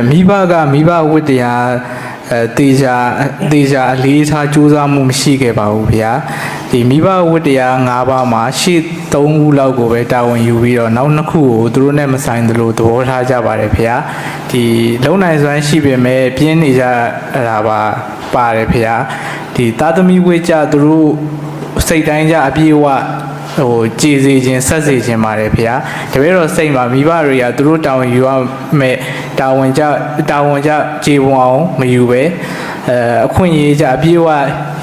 မိဘကမိဘဝတ္တရားတေချာအလေးထားကြိုးစားမှုမရှိခဲ့ပါဘူးဗျာဒီမိဘဝတ္တရား၅ပါးမှာရှေ့၃ခုလောက်ကိုပဲတာဝန်ယူပြီးတော့နောက်2ခုကိုသူတို့နဲ့မဆိုင်သလိုသဘောထားကြပါတယ်ဗျာဒီလုံနိုင်စွမ်းရှိပေမဲ့ပြင်းနေကြတာပါတယ်ဗျာဒီသားသမီးဝိကြသူတို့စိတ်တိုင်းကြအပြေးဝကြည်စေခြင်းဆက်စေခြင်းပါတယ်ဗျာတပည့်တော်စိတ်မှာမိဘတွေကသူတို့တာဝန်ယူရမယ်တာဝန်ကြခြေပုံအောင်မယူပဲအခွင့်အရေးကြအပြေးဝ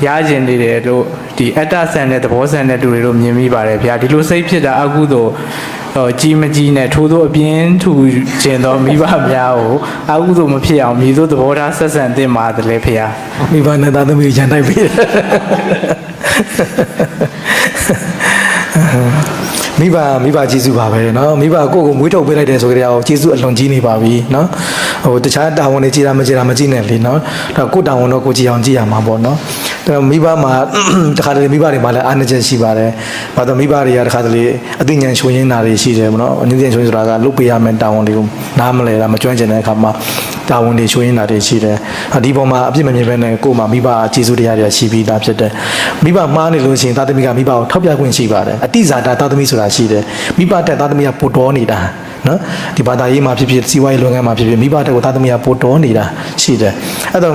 ရခြင်းနေတယ်လို့ဒီအတ္တဆန်တဲ့သဘောဆန်တဲ့လူတွေတို့မြင်မိပါတယ်ဗျာဒီလိုစိတ်ဖြစ်တာအကုသို့ကြီးမကြီးနဲ့ထိုးသောအပြင်းထူခြင်းသောမိဘများကိုအကုသို့မဖြစ်အောင်မြည်သောသဘောထားဆက်ဆံသင့်ပါတယ်လေဗျာမိဘနဲ့သားသမီးရန်တိုက်ပြီမိဘကျေးဇူးပါပဲเนาะမိဘကိုမွေးထုတ်ပေးလိုက်တယ်ဆိုကြတဲ့အောင်ကျေးဇူးအလွန်ကြီးနေပါပြီเนาะတခြားတာဝန်တွေကြည်တာမကြည်နဲ့လေเนาะဒါကိုတာဝန်တော့ကိုကြည်အောင်ကြည်ရမှာပေါ့เนาะမိဘမှာတခါတလေမိဘတွေမှာလည်းအားနည်းချက်ရှိပါတယ်ဘာလို့မိဘတွေကတခါတလေအသိဉာဏ်ချိုးရင်းတာတွေရှိတယ်ပေါ့เนาะအနည်းငယ်ချိုးရင်းဆိုတာကလုတ်ပေးရမယ်တာဝန်တွေကိုနားမလဲတာမကျွမ်းကျင်တဲ့အခါမှာတာဝန်တွေချိုးရင်းတာတွေရှိတယ်ဒီပေါ်မှာအပြစ်မမြင်ဘဲနဲ့ကိုယ်မှာမိဘကျေးဇူးတရားတွေရှိပြီးသားဖြစ်တယ်မိဘမှားနေလို့ရှိရင်သားသမီးကမိဘကိုထောက်ပြခွင့်ရှိပါတယ်အတိဇာတာသားသမီးဆိုတာရှိတယ်မိဘတက်သားသမီးကပို့တော်နေတာနော်ဒီဘာသာရေးမှာဖြစ်ဖြစ်စီးပွားရေးလုပ်ငန်းမှာဖြစ်ဖြစ်မိဘတက်ကိုသားသမီးကပို့တော်နေတာရှိတယ်အဲ့တော့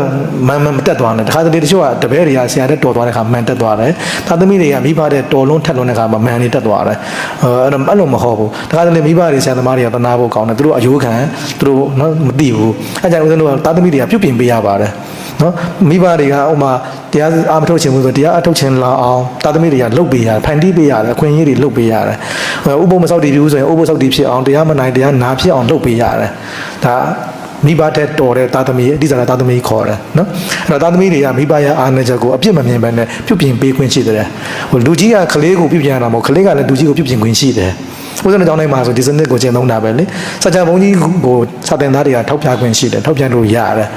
မတက်သွားနဲ့တခါတလေတချို့ကတပည့်တွေကဆရာတက်တော်သွားတဲ့ခါမှန်တက်သွားတယ်သားသမီးတွေကမိဘတက်တော်လုံးထက်လုံးတဲ့ခါမှာမှန်နေတက်သွားတယ်အဲ့လိုမဟုတ်ဘူးတခါတလေမိဘတွေဆရာသမားတွေကသနာဖို့ကောင်းတယ်သူတို့အယိုးခံသူတို့နော်မသိဘူးအဲ့ကြောင့်ဦးဇင်းတို့ကသားသမီးတွေကပြုတ်ပြင်ပေးရပါတယ်နော်မိဘတွေကဥမာတရားအာမထုတ်ခြင်းလို့ဆိုတရားအထုတ်ခြင်းလာအောင်သားသမီးတွေကလုပ်ပေးရတယ်ဖန်တီးပေးရတယ်အခွင့်အရေးတွေလုပ်ပေးရတယ်ဥပုံမဆောက်တည်ဘူးဆိုရင်ဥပုံဆောက်တည်ဖြစ်အောင်တရားမနိုင်တရားနာဖြစ်အောင်လုပ်ပေးရတယ်ဒါမိဘတဲ့တော်တဲ့သားသမီးအတိအကျသားသမီးခေါ်တယ်နော်အဲ့တော့သားသမီးတွေကမိဘရဲ့အားနည်းချက်ကိုအပြစ်မမြင်ဘဲနဲ့ပြုပြင်ပေးခွင့်ရှိတယ်လူကြီးကကလေးကိုပြုပြင်ရတာမဟုတ်ကလေးကလည်းလူကြီးကိုပြုပြင်ခွင့်ရှိတယ်ဦးဇင်းတို့ကြောင်းတိုင်းမှာဆိုဒီစနစ်ကိုကျင့်သုံးတာပဲလေစကြဘုံကြီးကိုစာတင်သားတွေကထောက်ပြခွင့်ရှိတယ်ထောက်ပြလို့ရတယ်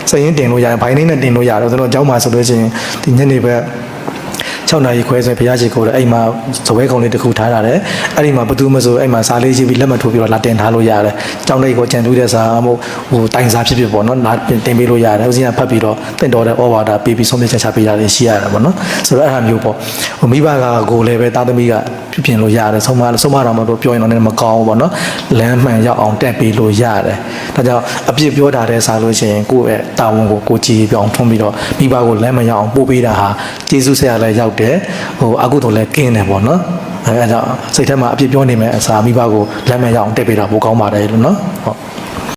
စရင်တင်လို့ရတယ်ဘိုင်းနေနဲ့တင်လို့ရတယ်ဦးဇင်းတို့ကြောင်းမှာဆိုလို့ချင်းဒီညနေပဲ6နာရီခွဲဆိုဘုရားရှိခိုးတယ်အဲ့မှာဇပွဲကုံလေးတစ်ခုထားရတယ်အဲ့ဒီမှာဘသူမဆိုအဲ့မှာစာလေးရေးပြီးလက်မှတ်ထိုးပြီးတော့လာတင်ထားလို့ရတယ်ကြောင်းလေးကိုကြံတူးတဲ့စာမို့တိုင်စာဖြစ်ပေါ့နော်လာတင်ပေးလို့ရတယ်ဦးဇင်းကဖတ်ပြီးတော့တင့်တော်တဲ့ဩဝါဒပေးပြီးဆုံးဖြတ်ချက်ချပေးရတယ်ရှိရတယ်ပေါ့နော်ဆိုတော့အဲ့ဒါမျိုးပေါ့မိဘကကိုလည်းပဲသားသမီးကပြုပြင်လို့ရတယ်ဆုံးမတော်မလို့ပြောရင်တော့လည်းမကောင်းဘူးပေါ့နော်လမ်းမှန်ရောက်အောင်တက်ပေးလို့ရတယ်ဒါကြောင့်အပြစ်ပြောတာတဲ့စာလို့ရှိရင်ကိုယ့်ရဲ့တာဝန်ကိုကြည်ပြောင်းထွန်းပြီးတော့မိဘကိုလမ်းမှန်ရောက်အောင်ပို့ပေးတာဟာကျေးဇူးဆရာလည်းရောက်တယ်အကုသိုလ်လည်းကင်းတယ်ပေါ့နော်အဲဒါကြောင့်စိတ်ထဲမှာအပြစ်ပြောနေမယ်အစာမိဘကိုလမ်းမှန်ရောက်အောင်တက်ပေးတာပိုကောင်းပါတယ်လို့နော်ဟုတ်